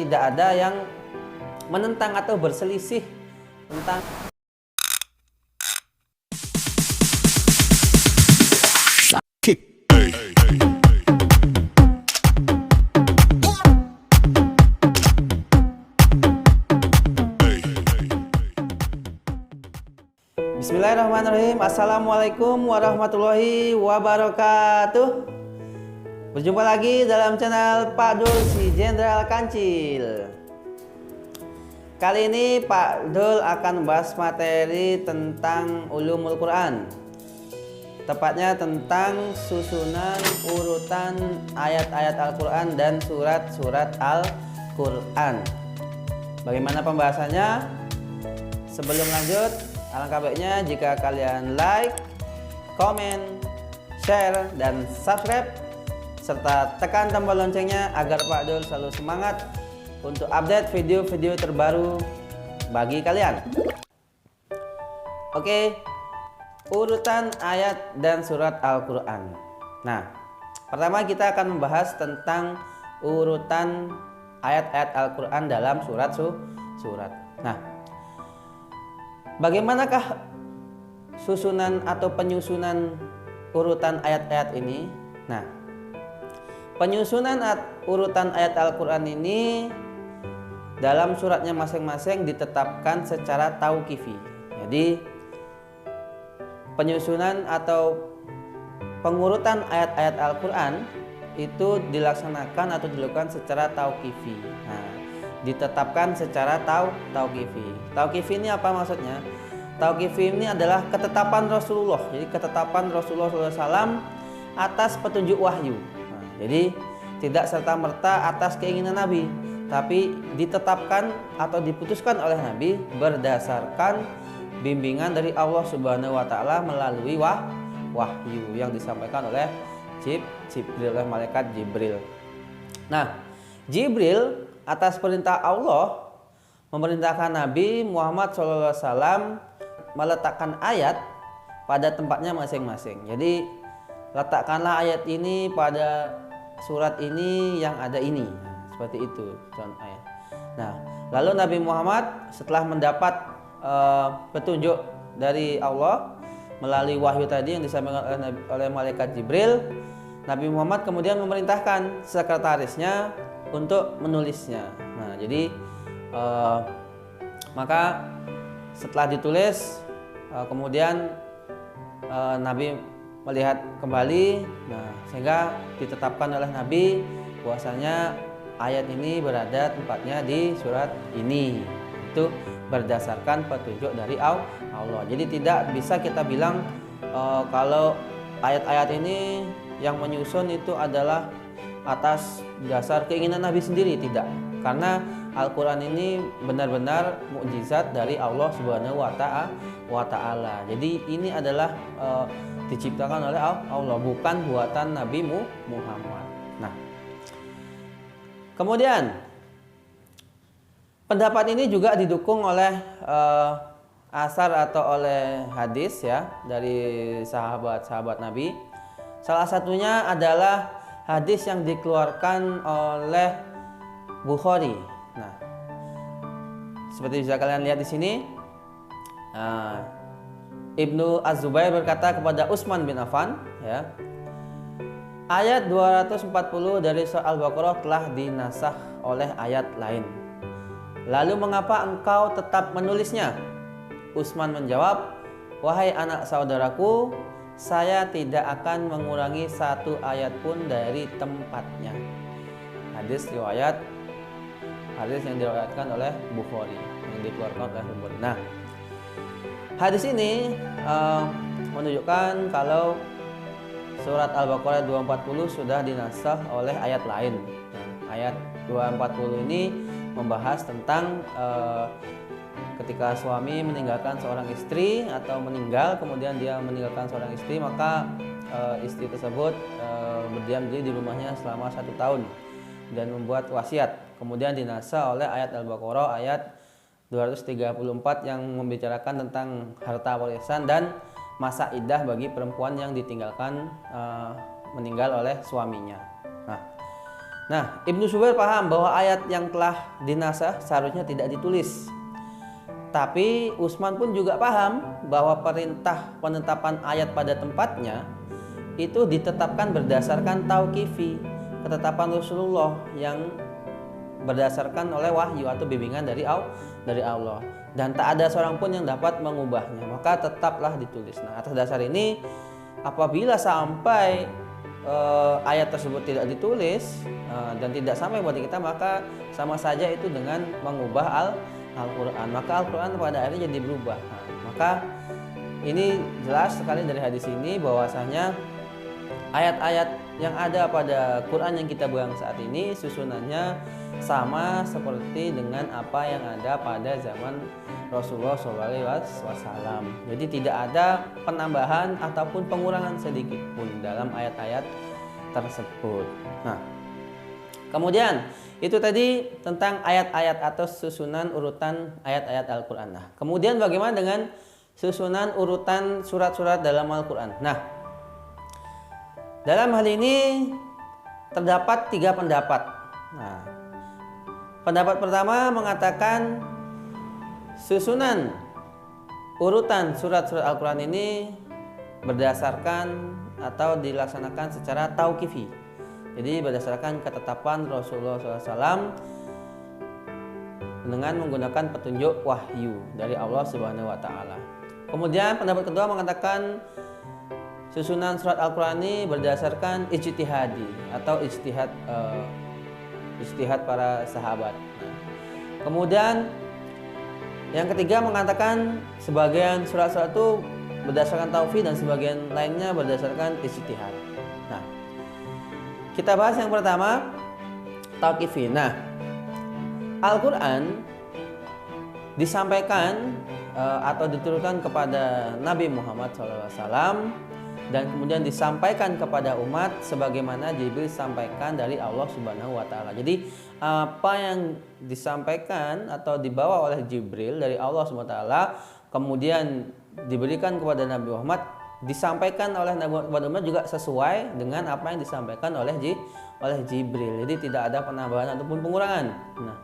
tidak ada yang menentang atau berselisih tentang Bismillahirrahmanirrahim. Assalamualaikum warahmatullahi wabarakatuh. Berjumpa lagi dalam channel Pak Dul si Jenderal Kancil. Kali ini Pak Dul akan membahas materi tentang ulumul Quran, tepatnya tentang susunan urutan ayat-ayat Al-Quran dan surat-surat Al-Quran. Bagaimana pembahasannya? Sebelum lanjut, alangkah baiknya jika kalian like, komen, share, dan subscribe serta tekan tombol loncengnya agar Pak Dul selalu semangat untuk update video-video terbaru bagi kalian. Oke, urutan ayat dan surat Al-Quran. Nah, pertama kita akan membahas tentang urutan ayat-ayat Al-Quran dalam surat. Nah, bagaimanakah susunan atau penyusunan urutan ayat-ayat ini? Nah, penyusunan urutan ayat Al-Quran ini dalam suratnya masing-masing ditetapkan secara tauqifi. Jadi, penyusunan atau pengurutan ayat-ayat Al-Quran itu dilaksanakan atau dilakukan secara tauqifi. Nah, ditetapkan secara tauqifi. Tauqifi ini apa maksudnya? Tauqifi ini adalah ketetapan Rasulullah. Jadi ketetapan Rasulullah SAW atas petunjuk wahyu. Nah, jadi tidak serta-merta atas keinginan Nabi, tapi ditetapkan atau diputuskan oleh Nabi berdasarkan bimbingan dari Allah Subhanahu wa taala melalui wahyu yang disampaikan oleh Jibril, oleh malaikat Jibril. Nah, Jibril atas perintah Allah memerintahkan Nabi Muhammad SAW meletakkan ayat pada tempatnya masing-masing. Jadi letakkanlah ayat ini pada surat ini yang ada ini. Nah, seperti itu contohnya. Nah, lalu Nabi Muhammad setelah mendapat petunjuk dari Allah melalui wahyu tadi yang disampaikan oleh malaikat Jibril, Nabi Muhammad kemudian memerintahkan sekretarisnya untuk menulisnya. Nah, jadi maka setelah ditulis, kemudian Nabi melihat kembali, nah, sehingga ditetapkan oleh Nabi bahwasanya ayat ini berada tempatnya di surat ini. Itu berdasarkan petunjuk dari Allah. Jadi tidak bisa kita bilang kalau ayat-ayat ini yang menyusun itu adalah atas dasar keinginan Nabi sendiri, tidak. Karena Al-Quran ini benar-benar mukjizat dari Allah Subhanahu wa taala. Jadi ini adalah diciptakan oleh Allah, bukan buatan Nabi Muhammad. Nah, kemudian pendapat ini juga didukung oleh asar atau oleh hadis ya dari sahabat-sahabat Nabi. Salah satunya adalah hadis yang dikeluarkan oleh Bukhari. Nah, seperti bisa kalian lihat di sini, Ibnu Az-Zubair berkata kepada Utsman bin Affan, ya, ayat 240 dari surah Al-Baqarah telah dinasakh oleh ayat lain. Lalu mengapa engkau tetap menulisnya? Utsman menjawab, wahai anak saudaraku, saya tidak akan mengurangi satu ayat pun dari tempatnya. Hadis yang diriwayatkan oleh Bukhari, yang dikeluarkan oleh Bukhari. Nah, hadis ini menunjukkan kalau surat Al-Baqarah 240 sudah dinasakh oleh ayat lain. Nah, ayat 240 ini membahas tentang ketika suami meninggalkan seorang istri atau meninggal, kemudian dia meninggalkan seorang istri, maka istri tersebut berdiam diri di rumahnya selama 1 tahun dan membuat wasiat. Kemudian dinasakh oleh ayat Al-Baqarah ayat 234 yang membicarakan tentang harta warisan dan masa iddah bagi perempuan yang ditinggalkan meninggal oleh suaminya. Nah, Nah, Ibnu Zubair paham bahwa ayat yang telah dinasakh seharusnya tidak ditulis. Tapi Utsman pun juga paham bahwa perintah penetapan ayat pada tempatnya itu ditetapkan berdasarkan tauqifi, ketetapan Rasulullah yang berdasarkan oleh wahyu atau bimbingan dari Allah, dan tak ada seorang pun yang dapat mengubahnya, maka tetaplah ditulis. Nah, atas dasar ini apabila sampai ayat tersebut tidak ditulis dan tidak sampai buat kita, maka sama saja itu dengan mengubah Al-Quran. Maka Al-Quran pada akhirnya jadi berubah. Nah, maka ini jelas sekali dari hadis ini bahwasanya ayat-ayat yang ada pada Quran yang kita pegang saat ini susunannya sama seperti dengan apa yang ada pada zaman Rasulullah SAW. Jadi tidak ada penambahan ataupun pengurangan sedikit pun dalam ayat-ayat tersebut. Nah, kemudian itu tadi tentang ayat-ayat atau susunan urutan ayat-ayat Al-Quran. Nah, kemudian bagaimana dengan susunan urutan surat-surat dalam Al-Quran? Nah, dalam hal ini terdapat 3 pendapat. Nah, pendapat pertama mengatakan susunan urutan surat-surat Al-Quran ini berdasarkan atau dilaksanakan secara tauqifi. Jadi berdasarkan ketetapan Rasulullah SAW dengan menggunakan petunjuk wahyu dari Allah Subhanahu Wa Taala. Kemudian pendapat kedua mengatakan susunan surat Al-Quran ini berdasarkan ijtihadi atau ijtihad para sahabat. Nah, kemudian yang ketiga mengatakan sebagian surat-surat itu berdasarkan tauqif dan sebagian lainnya berdasarkan ijtihad. Nah, kita bahas yang pertama, tauqifi. Nah, Al-Quran disampaikan atau diturunkan kepada Nabi Muhammad SAW dan kemudian disampaikan kepada umat sebagaimana Jibril sampaikan dari Allah Subhanahu Wa Taala. Jadi apa yang disampaikan atau dibawa oleh Jibril dari Allah Subhanahu Wa Taala kemudian diberikan kepada Nabi Muhammad, disampaikan oleh Nabi Muhammad juga sesuai dengan apa yang disampaikan oleh Jibril. Jadi tidak ada penambahan ataupun pengurangan. Nah,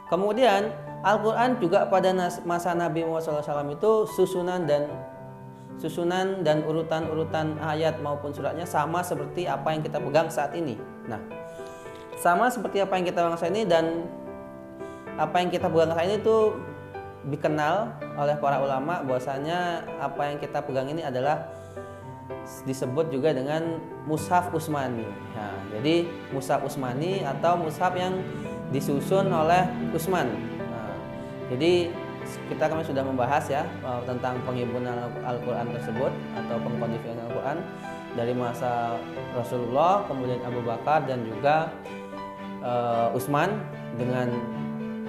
kemudian Al-Quran juga pada masa Nabi Muhammad SAW itu susunan dan urutan-urutan ayat maupun suratnya sama seperti apa yang kita pegang saat ini. Nah, sama seperti apa yang kita pegang saat ini, dan apa yang kita pegang saat ini itu dikenal oleh para ulama bahwasanya apa yang kita pegang ini adalah disebut juga dengan mushaf Utsmani. Nah, jadi mushaf Utsmani atau mushaf yang disusun oleh Utsman. Nah, jadi kita kami sudah membahas ya tentang penghimpunan Al-Quran tersebut atau pengkodifikan Al-Quran dari masa Rasulullah, kemudian Abu Bakar dan juga Utsman dengan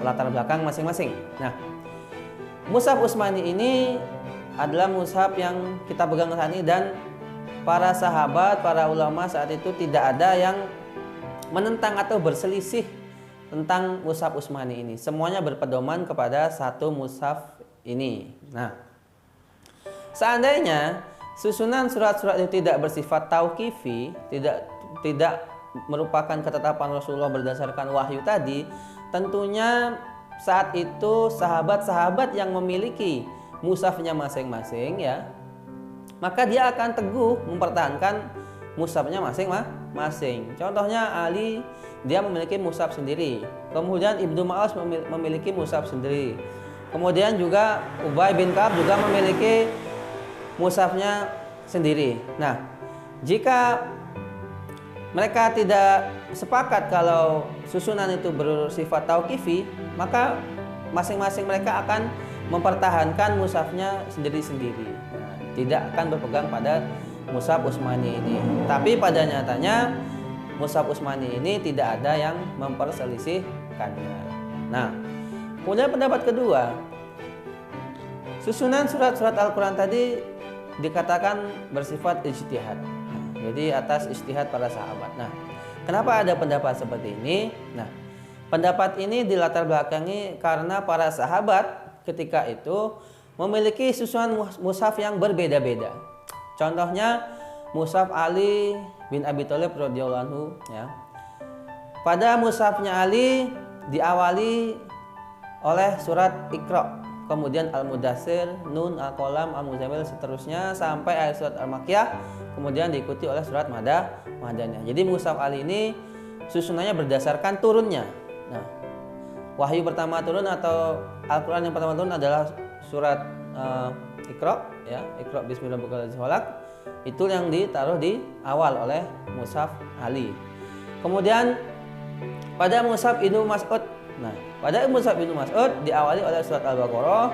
latar belakang masing-masing. Nah, mushaf Utsmani ini adalah mushaf yang kita pegang saat ini, dan para sahabat, para ulama saat itu tidak ada yang menentang atau berselisih tentang mushaf Utsmani ini. Semuanya berpedoman kepada satu mushaf ini. Nah, seandainya susunan surat-surat itu tidak bersifat tauqifi, tidak merupakan ketetapan Rasulullah berdasarkan wahyu tadi, tentunya saat itu sahabat-sahabat yang memiliki mushafnya masing-masing ya, maka dia akan teguh mempertahankan mushafnya masing-masing. Contohnya Ali, dia memiliki mushaf sendiri. Kemudian Ibnu Ma'as memiliki mushaf sendiri. Kemudian juga Ubay bin Ka'ab juga memiliki mushafnya sendiri. Nah, jika mereka tidak sepakat kalau susunan itu bersifat tauqifi, maka masing-masing mereka akan mempertahankan mushafnya sendiri-sendiri. Nah, tidak akan berpegang pada mushaf Utsmani ini. Tapi pada nyatanya mushaf Utsmani ini tidak ada yang memperselisihkannya. Nah, kemudian pendapat kedua, susunan surat-surat Al-Quran tadi dikatakan bersifat ijtihad. Jadi atas ijtihad para sahabat. Nah, kenapa ada pendapat seperti ini? Nah, pendapat ini dilatar belakangi karena para sahabat ketika itu memiliki susunan mushaf yang berbeda-beda. Contohnya mushaf Ali bin Abi Thalib radhiyallahu anhu ya. pada mushafnya Ali diawali oleh surat Iqra, kemudian Al-Mudatsir, Nun, Al-Qalam, Al-Muzammil, seterusnya sampai ayat surat Al-Makkiyah, kemudian diikuti oleh surat Madaniyah. Jadi mushaf Ali ini susunannya berdasarkan turunnya. Nah, wahyu pertama turun atau Al-Qur'an yang pertama turun adalah surat Iqra, ya, Iqra bismillahirrahmanirrahim. Itu yang ditaruh di awal oleh mushaf Ali. Kemudian pada mushaf Ibnu Mas'ud, nah, pada mushaf Ibnu Mas'ud diawali oleh surat Al-Baqarah,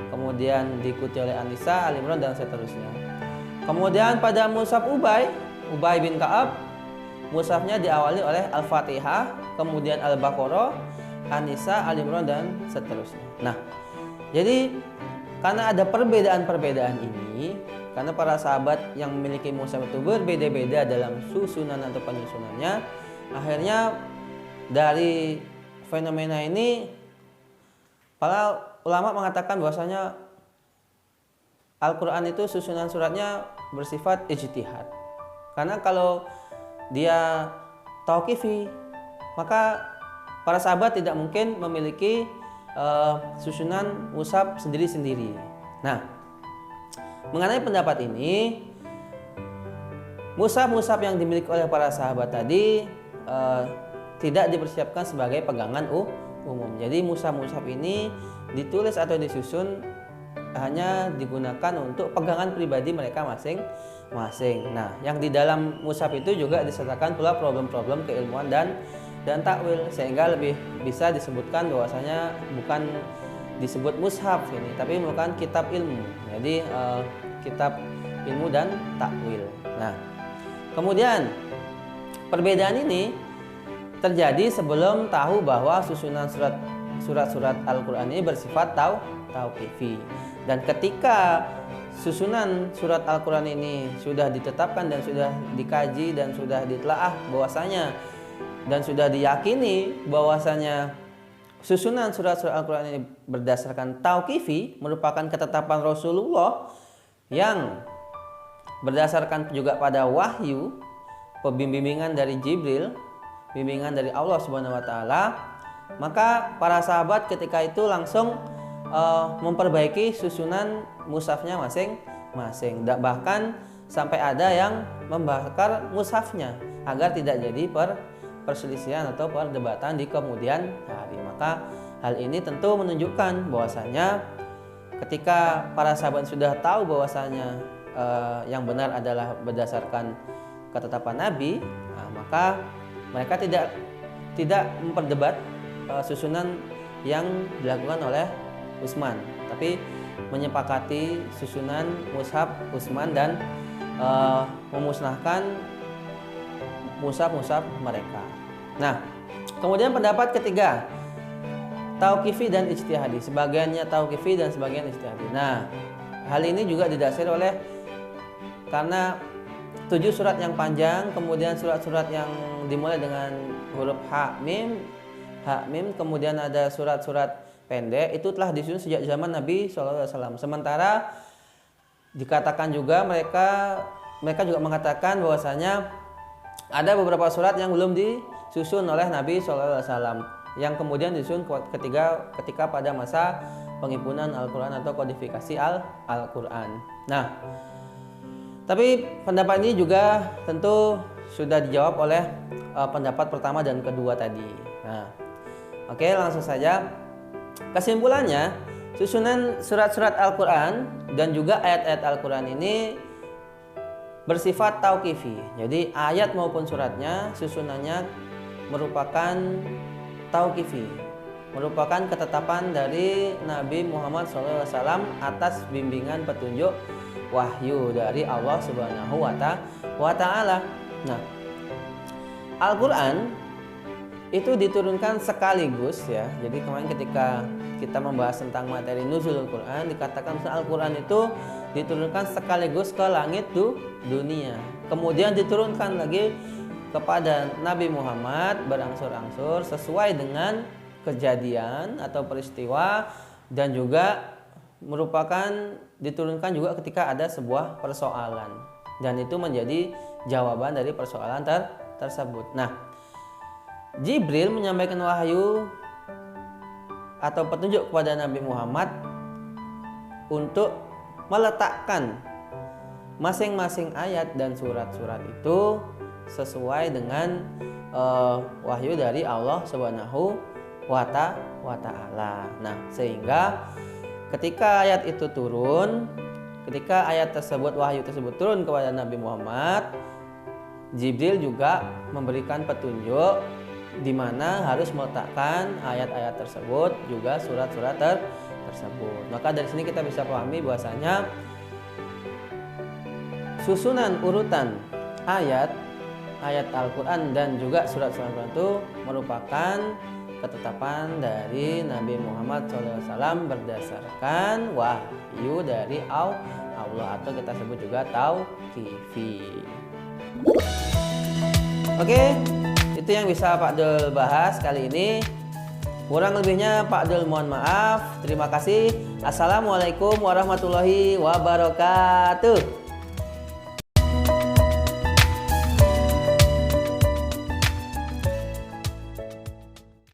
kemudian diikuti oleh An-Nisa, Al-Imran dan seterusnya. Kemudian pada mushaf Ubay bin Ka'ab, mushafnya diawali oleh Al-Fatihah, kemudian Al-Baqarah, An-Nisa, Al-Imran dan seterusnya. Nah, jadi karena ada perbedaan-perbedaan ini, karena para sahabat yang memiliki mushaf itu berbeda-beda dalam susunan atau penyusunannya, akhirnya dari fenomena ini para ulama mengatakan bahwasanya Al-Quran itu susunan suratnya bersifat ijtihad. Karena kalau dia tauqifi, maka para sahabat tidak mungkin memiliki susunan mushaf sendiri-sendiri. Nah, mengenai pendapat ini, mushaf-mushaf yang dimiliki oleh para sahabat tadi tidak dipersiapkan sebagai pegangan umum. Jadi mushaf-mushaf ini ditulis atau disusun hanya digunakan untuk pegangan pribadi mereka masing-masing. Nah, yang di dalam mushaf itu juga disertakan pula problem-problem keilmuan dan takwil, sehingga lebih bisa disebutkan bahwasanya bukan disebut mushaf ini, tapi merupakan kitab ilmu. Jadi kitab ilmu dan takwil. Nah, kemudian perbedaan ini terjadi sebelum tahu bahwa susunan surat-surat Al-Quran ini bersifat tauqifi. Dan ketika susunan surat Al-Quran ini sudah ditetapkan dan sudah dikaji dan sudah ditelaah bahwasanya dan sudah diyakini bahwasanya susunan surat-surat Al-Quran ini berdasarkan tauqifi, merupakan ketetapan Rasulullah yang berdasarkan juga pada wahyu, pembimbingan dari Jibril, bimbingan dari Allah Subhanahu wa taala, maka para sahabat ketika itu langsung memperbaiki susunan mushafnya masing-masing. Bahkan sampai ada yang membakar mushafnya agar tidak jadi perselisihan atau perdebatan di kemudian hari. Maka hal ini tentu menunjukkan bahwasanya ketika para sahabat sudah tahu bahwasanya yang benar adalah berdasarkan ketetapan Nabi, maka mereka tidak memperdebat susunan yang dilakukan oleh Utsman, tapi menyepakati susunan mushaf Utsman dan memusnahkan mushaf-mushaf mereka. Nah, kemudian pendapat ketiga, tauqifi dan ijtihadi. Sebagiannya tauqifi dan sebagian ijtihadi. Nah, hal ini juga didasari oleh karena 7 surat yang panjang, kemudian surat-surat yang dimulai dengan huruf ha mim, kemudian ada surat-surat pendek, itu telah disusun sejak zaman Nabi SAW. Sementara dikatakan juga mereka juga mengatakan bahwasanya ada beberapa surat yang belum disusun oleh Nabi SAW, yang kemudian disusun ketika pada masa penghimpunan Al-Quran atau kodifikasi Al-Quran. Nah, tapi pendapat ini juga tentu sudah dijawab oleh pendapat pertama dan kedua tadi. Nah, oke, langsung saja. Kesimpulannya, susunan surat-surat Al-Quran dan juga ayat-ayat Al-Quran ini bersifat tauqifi. Jadi ayat maupun suratnya susunannya merupakan tauqifi, merupakan ketetapan dari Nabi Muhammad SAW atas bimbingan petunjuk wahyu dari Allah Subhanahu wa Ta'ala. Nah, Al-Quran itu diturunkan sekaligus, ya. Jadi kemarin ketika kita membahas tentang materi nuzulul Quran, dikatakan Al-Quran itu diturunkan sekaligus ke langit dunia. Kemudian diturunkan lagi kepada Nabi Muhammad berangsur-angsur sesuai dengan kejadian atau peristiwa, dan juga merupakan diturunkan juga ketika ada sebuah persoalan, dan itu menjadi jawaban dari persoalan tersebut. Nah, Jibril menyampaikan wahyu atau petunjuk kepada Nabi Muhammad untuk meletakkan masing-masing ayat dan surat-surat itu sesuai dengan wahyu dari Allah Subhanahu wa Ta'ala. Nah, sehingga ketika ayat itu turun, ketika ayat tersebut, wahyu tersebut turun kepada Nabi Muhammad, Jibril juga memberikan petunjuk di mana harus meletakkan ayat-ayat tersebut, juga surat-surat tersebut. Maka dari sini kita bisa pahami bahwasanya susunan urutan ayat Al-Quran dan juga surat-surat Al-Quran itu merupakan ketetapan dari Nabi Muhammad SAW berdasarkan wahyu dari Allah, atau kita sebut juga tauqifi. Oke, itu yang bisa Pak Dul bahas kali ini. Kurang lebihnya Pak Dul mohon maaf. Terima kasih. Assalamualaikum warahmatullahi wabarakatuh.